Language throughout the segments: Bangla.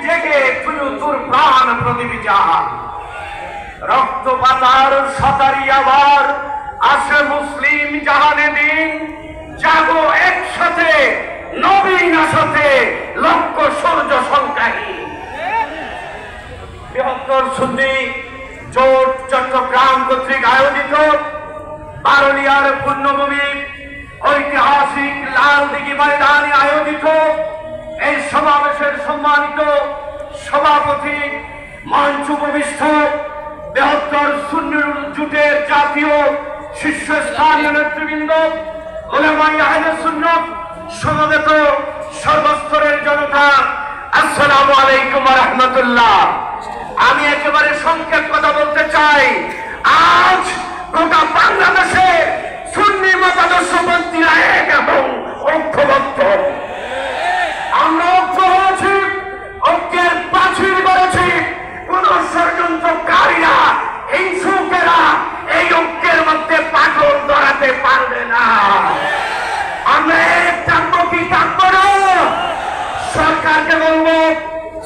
জেগে তুই তোর প্রাণ প্রদীপী যাহা রক্ত পাতার সাতারি আবার আসে মুসলিম জাহানে দিন জাগো একসাথে নবীন আসাতে লক্ষ সূর্য সংখ্যাহীন বৃহত্তর সুন্নি জোট চট্টগ্রাম কর্তৃক আয়োজিত বারুলিয়ার পুণ্যভূমি ঐতিহাসিক লালদিঘি ময়দানে আয়োজিত এই সমাবেশের সম্মানিত সভাপতি মঞ্চ উপবিষ্ট বৃহত্তর সুন্নি জোটের জাতীয় শীর্ষস্থানীয় নেতৃবৃন্দ উলামায়ে আহলে সুন্নাত সমবেত সর্বস্তরের জনতা, আসসালামু আলাইকুম ওয়া রাহমাতুল্লাহ। আমি একেবারে সংক্ষেপ কথা বলতে চাই। আজ গোটা বাংলাদেশে সুন্নি মতাদর্শপন্থীরা এক এবং ঐক্যবদ্ধ। আমরা ঐক্য হয়েছি, ঐক্যের প্রাচীর গড়েছি। কোন ষড়যন্ত্রকারীরা হিংসুকেরা এই ঐক্যের মধ্যে পাথর ধরাতে পারবে না। আমরা থাকবো কি থাকবো না? সরকারকে বলবো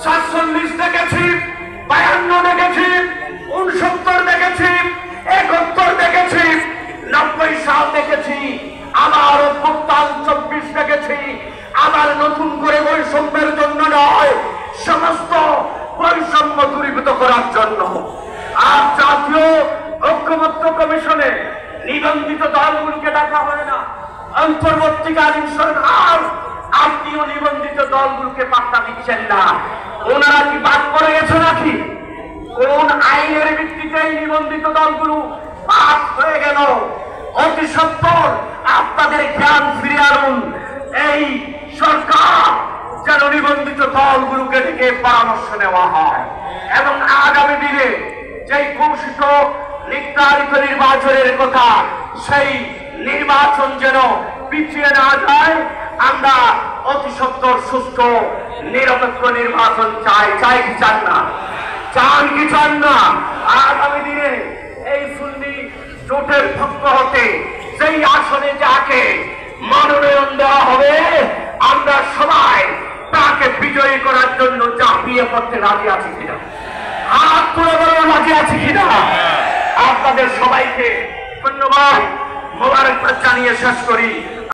47 দেখেছি, 52 দেখেছি, 69 দেখেছি, 71 দেখেছি, 90 সাল দেখেছি, আবার 24 দেখেছি। আবার নতুন করে বৈষম্যের জন্য নয়, সমস্ত বৈষম্য দূরীভূত করার জন্য। আর জাতীয় ঐক্যমত্য কমিশনে নিবন্ধিত দলগুলোকে ডাকা হয় না। অন্তর্বর্তীকালীন সরকার আপনিও নিবন্ধিত দলগুলোকে পাত্তা দিচ্ছেন না। ওনারা কি বাদ পড়ে গেছে নাকি? কোন আইনের ভিত্তিতে নিবন্ধিত দলগুলো বাদ হয়ে গেল? অতি সত্বর আপনাদের জ্ঞান ফিরে আনুন। এই সরকার যেন নিবন্ধিত দলগুলোকে ডেকে পরামর্শ নেওয়া হয় এবং আগামী দিনে যেই ঘোষিত নির্ধারিত নির্বাচনের কথা, সেই নির্বাচন যেন পিছিয়ে না যায়। আমরা অতি সত্বর সুষ্ঠু নিরপেক্ষ নির্বাচন চাই। চাই কি চান না? চান কি চান না? আগামী দিনে এই সুন্নি জোটের পক্ষ হতে সেই আসনে যাকে মনোনয়ন দেওয়া হবে, আমরা সবাই তাকে বিজয়ী করার জন্য ঝাঁপিয়ে পড়তে রাজি আছি কিনা? হাত তুলে বলতে রাজি আছি কিনা? আপনাদের সবাইকে ধন্যবাদ, মোবারকবাদ জানিয়ে শেষ করি।